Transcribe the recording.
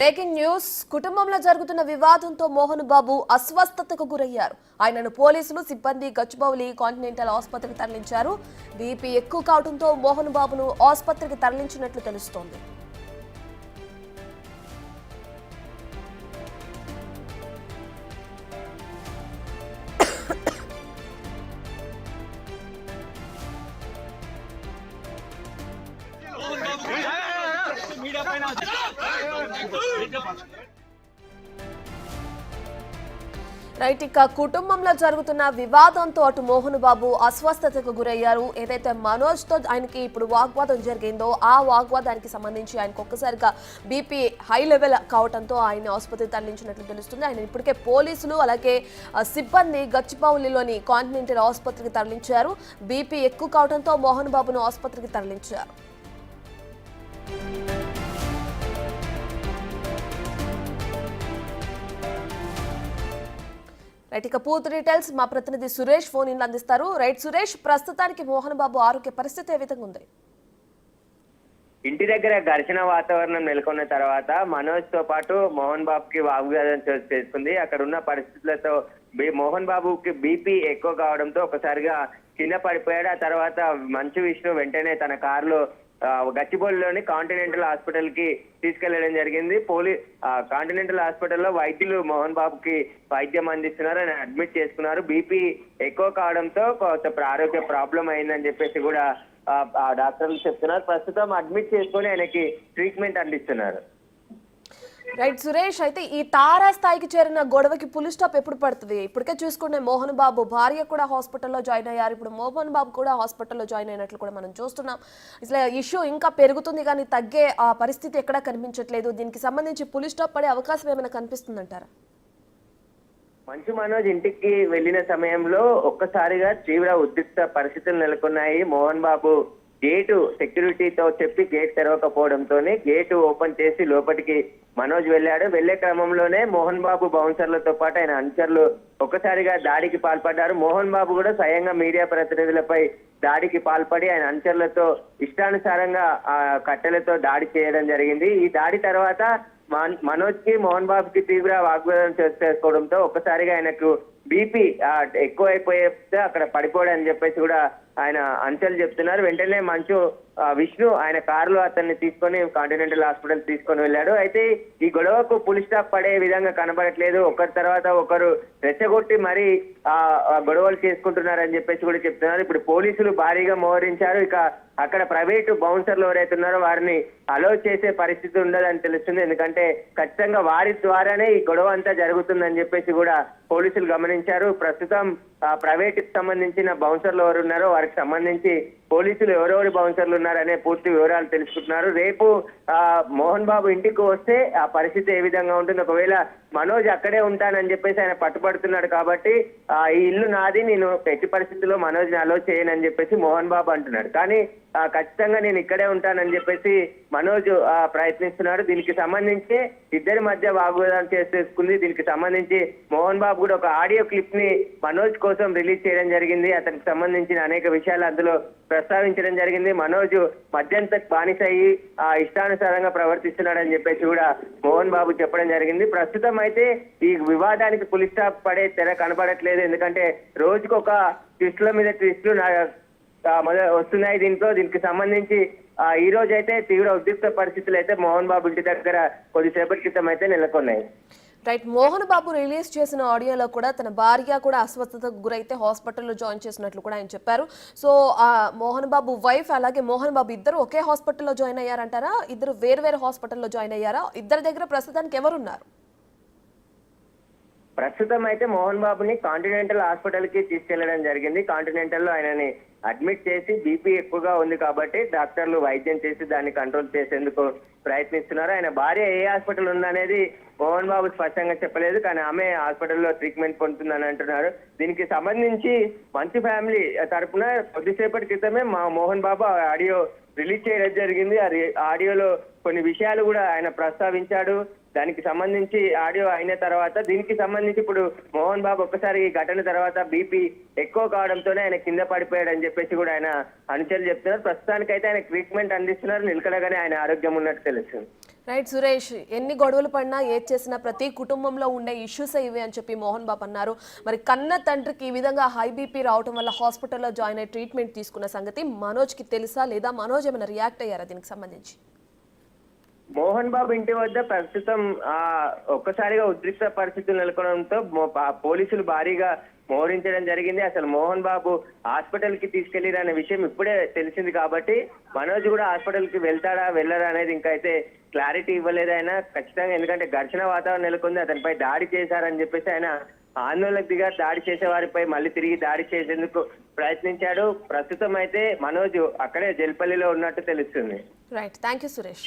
Breaking news కుటుంబంలో జరుగుతున్న వివాదంతో మోహన్ బాబు అస్వస్థతకు గురయ్యారు. ఆయనను పోలీసులు సిబ్బంది గచ్చిబౌలి కాంటినెంటల్ ఆసుపత్రికి తరలించారు. బీపీ ఎక్కువ కావడంతో మోహన్ బాబును ఆసుపత్రికి తరలించినట్లు తెలుస్తోంది. రైట్, ఇక కుటుంబంలో జరుగుతున్న వివాదంతో అటు మోహన్ బాబు అస్వస్థతకు గురయ్యారు. ఏదైతే మనోజ్ తో ఆయనకి ఇప్పుడు వాగ్వాదం జరిగిందో ఆ వాగ్వాదానికి సంబంధించి ఆయనకు ఒక్కసారిగా బీపీ హై లెవెల్ కావడంతో ఆయన ఆసుపత్రికి తరలించినట్లు తెలుస్తుంది. ఆయన ఇప్పటికే పోలీసులు అలాగే సిబ్బంది గచ్చిబౌలిలోని కాంటినెంటల్ ఆసుపత్రికి తరలించారు. బీపీ ఎక్కువ కావడంతో మోహన్ బాబును ఆసుపత్రికి తరలించారు. రైట్, ఇక పూర్తి డీటెయిల్స్ మా ప్రతినిధి సురేష్ ఫోన్ ఇన్ అందిస్తారు. రైట్ సురేష్, ప్రస్తుతానికి మోహన్ బాబు ఆరోగ్య పరిస్థితి ఏ విధంగా ఉంది? ఇంటి దగ్గర ఘర్షణ వాతావరణం నెలకొన్న తర్వాత మనోజ్ తో పాటు మోహన్ బాబుకి వాగ్వాదం చేసుకుంది. అక్కడ ఉన్న పరిస్థితులతో మోహన్ బాబుకి బీపీ ఎక్కువ కావడంతో ఒకసారిగా కింద పడిపోయాడు. ఆ తర్వాత మంచు విష్ణు వెంటనే తన కారులో గచ్చిబౌలిలోని కాంటినెంటల్ హాస్పిటల్ కి తీసుకెళ్లడం జరిగింది. కాంటినెంటల్ హాస్పిటల్లో వైద్యులు మోహన్ బాబుకి వైద్యం అందిస్తున్నారు. ఆయన అడ్మిట్ చేసుకున్నారు. బీపీ ఎక్కువ కావడంతో ఆరోగ్య ప్రాబ్లం అయిందని చెప్పేసి కూడా డాక్టర్లు చెప్తున్నారు. ప్రస్తుతం అడ్మిట్ చేసుకుని ఆయనకి ట్రీట్మెంట్ అందిస్తున్నారు. రైట్ సురేష్, అయితే ఈ తారా స్థాయికి చేరిన గొడవకి పులి స్టాప్ ఎప్పుడు పడుతుంది? ఇప్పటికే చూసుకుంటే మోహన్ బాబు భార్య కూడా హాస్పిటల్లో జాయిన్ అయ్యారు. ఇప్పుడు మోహన్ బాబు కూడా హాస్పిటల్లో జాయిన్ అయినట్లు కూడా మనం చూస్తున్నాం. ఇట్లా ఇష్యూ ఇంకా పెరుగుతుంది కానీ తగ్గే ఆ పరిస్థితి ఎక్కడా కనిపించట్లేదు. దీనికి సంబంధించి పులి స్టాప్ పడే అవకాశం ఏమైనా కనిపిస్తుందంటారా? మంచు మనోజ్ ఇంటికి వెళ్లిన సమయంలో ఒక్కసారిగా తీవ్ర ఉద్రిక్త పరిస్థితులు నెలకొన్నాయి. మోహన్ బాబు గేటు సెక్యూరిటీతో చెప్పి గేట్ తెరవకపోవడంతో గేటు ఓపెన్ చేసి లోపలికి మనోజ్ వెళ్ళాడు. వెళ్లే క్రమంలోనే మోహన్ బాబు బౌన్సర్లతో పాటు ఆయన అనుచరులు ఒక్కసారిగా దాడికి పాల్పడ్డారు. మోహన్ బాబు కూడా స్వయంగా మీడియా ప్రతినిధులపై దాడికి పాల్పడి ఆయన అనుచరులతో ఇష్టానుసారంగా కట్టెలతో దాడి చేయడం జరిగింది. ఈ దాడి తర్వాత మనోజ్ కి మోహన్ బాబుకి తీవ్ర వాగ్వాదం చేసుకోవడంతో ఒక్కసారిగా ఆయనకు బీపీ ఎక్కువైపోతే అక్కడ పడిపోవడం అని చెప్పేసి కూడా ఆయన అంచలు చెప్తున్నారు. వెంటనే మంచు విష్ణు ఆయన కారులో అతన్ని తీసుకొని కాంటినెంటల్ హాస్పిటల్ తీసుకొని వెళ్ళాడు. అయితే ఈ గొడవకు పులి స్టాప్ పడే విధంగా కనబడట్లేదు. ఒకరి తర్వాత ఒకరు రెచ్చగొట్టి మరీ గొడవలు చేసుకుంటున్నారని చెప్పేసి కూడా చెప్తున్నారు. ఇప్పుడు పోలీసులు భారీగా మోహరించారు. ఇక అక్కడ ప్రైవేటు బౌన్సర్లు ఎవరైతే ఉన్నారో వారిని అలౌ చేసే పరిస్థితి ఉండదని తెలుస్తుంది. ఎందుకంటే ఖచ్చితంగా వారి ద్వారానే ఈ గొడవ అంతా జరుగుతుందని చెప్పేసి కూడా పోలీసులు గమనించారు. ప్రస్తుతం ప్రైవేట్ కి సంబంధించిన బౌన్సర్లు ఎవరు ఉన్నారో వారికి సంబంధించి పోలీసులు ఎవరెవరి బౌన్సర్లు ఉన్నారనే పూర్తి వివరాలు తెలుసుకుంటున్నారు. రేపు మోహన్ బాబు ఇంటికి వస్తే ఆ పరిస్థితి ఏ విధంగా ఉంటుంది? ఒకవేళ మనోజ్ అక్కడే ఉంటానని చెప్పేసి ఆయన పట్టుబడుతున్నాడు కాబట్టి ఈ ఇల్లు నాది, నేను ఎట్టి పరిస్థితుల్లో మనోజ్ ని అలో చేయనని చెప్పేసి మోహన్ బాబు అంటున్నాడు. కానీ ఖచ్చితంగా నేను ఇక్కడే ఉంటానని చెప్పేసి మనోజ్ ప్రయత్నిస్తున్నాడు. దీనికి సంబంధించి ఇద్దరి మధ్య వాగ్వాదం చేసుకుంది. దీనికి సంబంధించి మోహన్ బాబు కూడా ఒక ఆడియో క్లిప్ ని మనోజ్ కోసం రిలీజ్ చేయడం జరిగింది. అతనికి సంబంధించిన అనేక విషయాలు అందులో ప్రస్తావించడం జరిగింది. మనోజ్ మద్యంతకు బానిసయ్యి ఇష్టానుసారంగా ప్రవర్తిస్తున్నాడని చెప్పేసి కూడా మోహన్ బాబు చెప్పడం జరిగింది. ప్రస్తుతం అయితే ఈ వివాదానికి పులి స్టాప్ పడే తెర కనబడట్లేదు. ఎందుకంటే రోజుకొక ట్విస్టుల మీద ట్విస్టులు వస్తున్నాయి. దీనికి సంబంధించి ఈ రోజు అయితే తీవ్ర ఉద్రిక్త పరిస్థితులు అయితే మోహన్ బాబు ఇంటి దగ్గర కొద్దిసేపటి క్రితం అయితే నెలకొన్నాయి. రైట్, మోహన్ బాబు రిలీజ్ చేసిన ఆడియోలో కూడా తన భార్య కూడా అస్వస్థతకు గురైతే హాస్పిటల్లో జాయిన్ చేసినట్లు కూడా ఆయన చెప్పారు. సో మోహన్ బాబు వైఫ్ అలాగే మోహన్ బాబు ఇద్దరు ఒకే హాస్పిటల్లో జాయిన్ అయ్యారంటారా? ఇద్దరు వేరు హాస్పిటల్లో జాయిన్ అయ్యారా? ఇద్దరి దగ్గర ప్రస్తుతానికి ఎవరున్నారు? ప్రస్తుతం అయితే మోహన్ బాబుని కాంటినెంటల్ హాస్పిటల్ కి తీసుకెళ్లడం జరిగింది. కాంటినెంటల్ లో ఆయనని అడ్మిట్ చేసి బీపీ ఎక్కువగా ఉంది కాబట్టి డాక్టర్లు వైద్యం చేసి దాన్ని కంట్రోల్ చేసేందుకు ప్రయత్నిస్తున్నారు. ఆయన భార్య ఏ హాస్పిటల్ ఉందనేది మోహన్ బాబు స్పష్టంగా చెప్పలేదు. కానీ ఆమె హాస్పిటల్లో ట్రీట్మెంట్ పొందుతుందని అంటున్నారు. దీనికి సంబంధించి మంచు ఫ్యామిలీ తరఫున కొద్దిసేపటి క్రితమే మా మోహన్ బాబు ఆడియో రిలీజ్ చేయడం జరిగింది. ఆ ఆడియోలో కొన్ని విషయాలు కూడా ఆయన ప్రస్తావించాడు. దానికి సంబంధించి ఆడియో అయిన తర్వాత దీనికి సంబంధించి ఇప్పుడు మోహన్ బాబు ఒక్కసారి ఈ ఘటన తర్వాత బీపీ ఎక్కువ కావడంతోనే ఆయన కింద పడిపోయాడని చెప్పేసి కూడా ఆయన అనుచరులు చెప్తున్నారు. ప్రస్తుతానికైతే ఆయన ట్రీట్మెంట్ అందిస్తున్నారు. నిలకడగానే ఆయన ఆరోగ్యం ఉన్నట్టు తెలుస్తుంది. రైట్ సురేష్, ఎన్ని గొడవలు పడినా ఏది చేసినా ప్రతి కుటుంబంలో ఉండే ఇష్యూసే ఇవి అని చెప్పి మోహన్ బాబు అన్నారు. మరి కన్న తండ్రికి ఈ విధంగా హై బీపీ రావడం వల్ల హాస్పిటల్లో జాయిన్ అయ్యి ట్రీట్మెంట్ తీసుకున్న సంగతి మనోజ్కి తెలుసా, లేదా మనోజ్ ఏమైనా రియాక్ట్ అయ్యారా దీనికి సంబంధించి? మోహన్ బాబు ఇంటి వద్ద ప్రస్తుతం ఒక్కసారిగా ఉద్రిక్త పరిస్థితులు నెలకొనడంతో పోలీసులు భారీగా మోహరించడం జరిగింది. అసలు మోహన్ బాబు హాస్పిటల్ కి తీసుకెళ్లిరనే విషయం ఇప్పుడే తెలిసింది కాబట్టి మనోజ్ కూడా హాస్పిటల్ కి వెళ్తాడా వెళ్ళరా అనేది ఇంకా అయితే క్లారిటీ ఇవ్వలేదు ఆయన ఖచ్చితంగా. ఎందుకంటే ఘర్షణ వాతావరణం నెలకొంది, అతనిపై దాడి చేశారని చెప్పేసి ఆయన ఆందోళనకు దిగారు. దాడి చేసే వారిపై మళ్ళీ తిరిగి దాడి చేసేందుకు ప్రయత్నించాడు. ప్రస్తుతం అయితే మనోజ్ అక్కడే జల్పల్లిలో ఉన్నట్టు తెలుస్తుంది. Right, thank you Suresh.